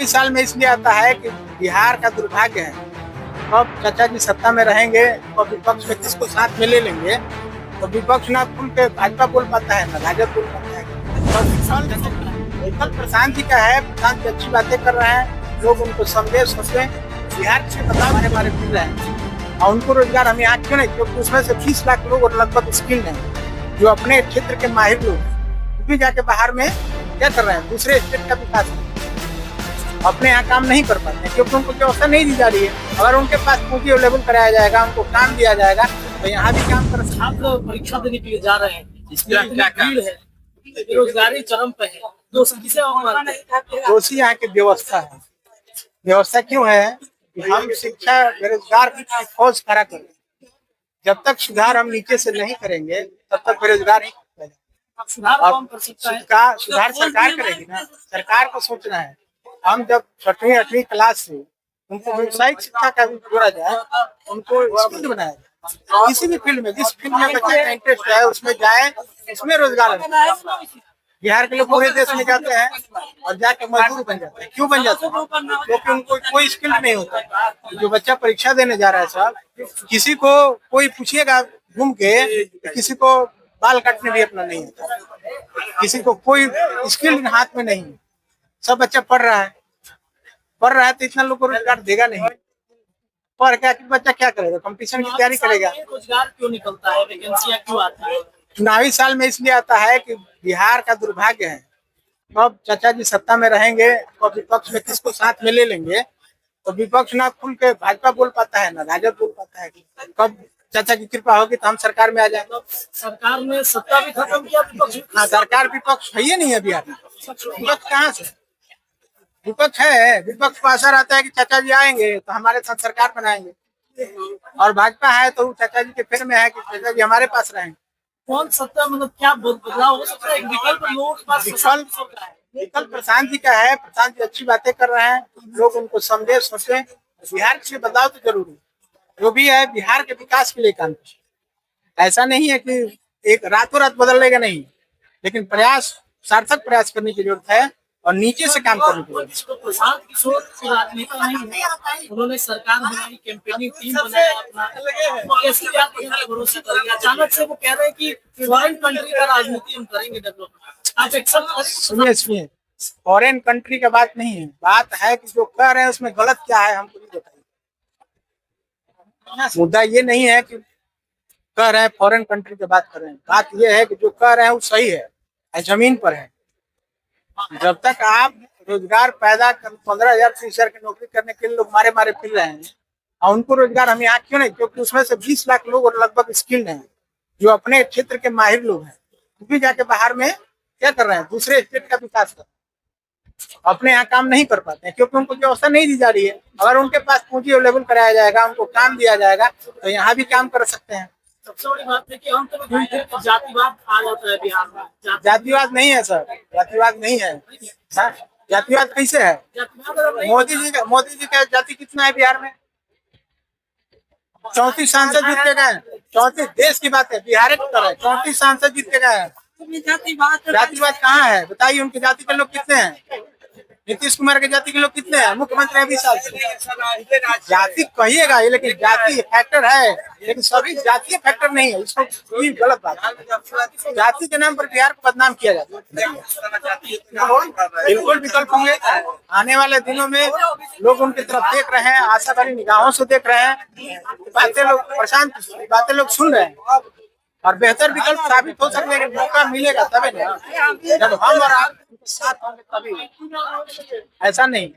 चुनावी साल में इसलिए आता है कि बिहार का दुर्भाग्य है। अब चाचा जी सत्ता में रहेंगे तो विपक्ष में किसको साथ में ले लेंगे, तो विपक्ष ना खुल के भाजपा बोल पाता है ना राजद बोल पाता है। विकल्प प्रशांत जी का है, प्रशांत जी अच्छी बातें कर रहे हैं, लोग उनको समझे सोचे। बिहार से बदलाव हमारे मिल रहे हैं और उनको रोजगार हम यहाँ क्यों नहीं, क्योंकि उसमें से 20 लाख लोग और लगभग स्किल्ड हैं जो अपने क्षेत्र के माहिर लोग हैं। भी जाके बाहर में क्या कर रहे हैं, दूसरे स्टेट का विकास अपने यहाँ काम नहीं कर पाते क्योंकि उनको व्यवस्था नहीं दी जा रही है। अगर उनके पास पूंजी अवेलेबल कराया जाएगा, उनको काम दिया जाएगा तो यहाँ भी काम कर सकते। आप लोग परीक्षा देने के लिए जा रहे हैं, इसमें क्या भीड़ है, बेरोजगारी चरम पे है, दोषी यहाँ की व्यवस्था है। व्यवस्था क्यों है कि हम शिक्षा बेरोजगार की खोज खड़ा करें। जब तक सुधार हम नीचे से नहीं करेंगे तब तक बेरोजगार ही सुधार कौन कर सकता है? सुधार सरकार करेगी ना, सरकार को सोचना है। हम जब 6वीं 8वीं क्लास से उनको व्यावसायिक शिक्षा का भी जोड़ा जाए, उनको स्किल्ड बनाया जाए, किसी भी फील्ड में जिस फील्ड में बच्चे का इंटरेस्ट है उसमें जाए, उसमें रोजगार है। बिहार के लोग पूरे देश में जाते हैं और जाके मजदूर बन जाते हैं। क्यों बन जाते हैं? क्योंकि उनको कोई स्किल नहीं होता। जो बच्चा परीक्षा देने जा रहा है साहब, किसी को कोई पूछिएगा घूम के, किसी को बाल काटने भी अपना नहीं होता, किसी को कोई स्किल हाथ में नहीं। सब बच्चा पढ़ रहा है तो इतना लोग को रोजगार देगा नहीं। पढ़ क्या बच्चा क्या करेगा, कंपटीशन की तैयारी करेगा। रोजगार क्यों निकलता है, वैकेंसियां क्यों आती है? चुनावी साल में इसलिए आता है कि बिहार का दुर्भाग्य है। अब चाचा जी सत्ता में रहेंगे तो विपक्ष में किसको साथ में ले लेंगे, तो विपक्ष ना खुल के भाजपा बोल पाता है ना राजद बोल पाता है। कब चाचा की कृपा होगी तो हम सरकार में आ जाएंगे। सरकार ने सत्ता भी खत्म किया, हाँ, सरकार विपक्ष है ही नहीं है बिहार में। विपक्ष कहाँ से? विपक्ष है, विपक्ष को आशा रहता है कि चाचा जी आएंगे तो हमारे साथ सरकार बनाएंगे, और भाजपा है तो चाचा जी के फेर में है कि चाचा जी हमारे पास रहेंगे। कौन सत्ता, मतलब क्या बदलाव हो सकता है? विकल्प लोगों के पास विकल्प प्रशांत जी का है, प्रशांत जी अच्छी बातें कर रहे हैं, लोग उनको समझे सोचे। बिहार के लिए बदलाव तो जरूरी है, जो भी है बिहार के विकास के लिए काम। ऐसा नहीं है कि एक रातों रात बदलेगा नहीं, लेकिन प्रयास, सार्थक प्रयास करने की जरूरत है और नीचे से काम करने की जरूरत है। प्रशांत किशोर राजनेता नहीं है, उन्होंने सरकार बनाई, कैंपेनिंग टीम बनाया अपना, कैसे आप भरोसे करेंगे? अचानक से वो कह रहे हैं कि फॉरेन कंट्री का राजनीति हम करेंगे डेवलपमेंट, आप एक्सेप्ट? सुनिए, फॉरेन कंट्री का बात नहीं है, बात है कि जो कर रहे हैं उसमें गलत क्या है हमको नहीं बताइए। मुद्दा ये नहीं है कि कह रहे हैं फॉरेन कंट्री की बात कर रहे हैं, बात ये है कि जो कह रहे हैं वो सही है, जमीन पर है। जब तक आप रोजगार पैदा कर 15,000 30,000 की नौकरी करने के लिए लोग मारे फिर रहे हैं और उनको रोजगार हम यहाँ क्यों नहीं, क्योंकि उसमें से 20 लाख लोग और लगभग स्किल्ड हैं जो अपने क्षेत्र के माहिर लोग हैं। वो भी जाके बाहर में क्या कर रहे हैं, दूसरे स्टेट का विकास कर, अपने यहाँ काम नहीं कर पाते हैं क्योंकि उनको व्यवस्था नहीं दी जा रही है। अगर उनके पास पूंजी अवेलेबल कराया जाएगा, उनको काम दिया जाएगा तो यहाँ भी काम कर सकते हैं। सबसे बड़ी बात है कि हम तो जातिवाद आ जाता है बिहार में। जातिवाद नहीं है सर, जातिवाद नहीं है। जातिवाद कैसे है? मोदी जी का जाति कितना है बिहार में? 34 सांसद जीत के गए, 34 देश की बात है, बिहार की तरह 34 सांसद जीत के गए। जातिवाद कहाँ है बताइए? उनकी जाति के लोग कितने हैं? नीतीश कुमार के जाति के लोग कितने हैं? मुख्यमंत्री 20 साल से। जाति कहिएगा ये, लेकिन जाति फैक्टर है, लेकिन सभी जातीय फैक्टर नहीं है। इसको कोई गलत बात है। जाति के नाम पर बिहार को बदनाम किया जाता है। बिल्कुल विकल्प होंगे। आने वाले दिनों में लोग उनकी तरफ देख रहे हैं, आशा भरी निगाहों से देख रहे हैं। बातें लोग प्रशांत, बातें लोग सुन रहे हैं और बेहतर विकल्प साबित हो सकते हैं। मौका मिलेगा तभी ना, जब हम और आप साथ होंगे तभी। ऐसा नहीं।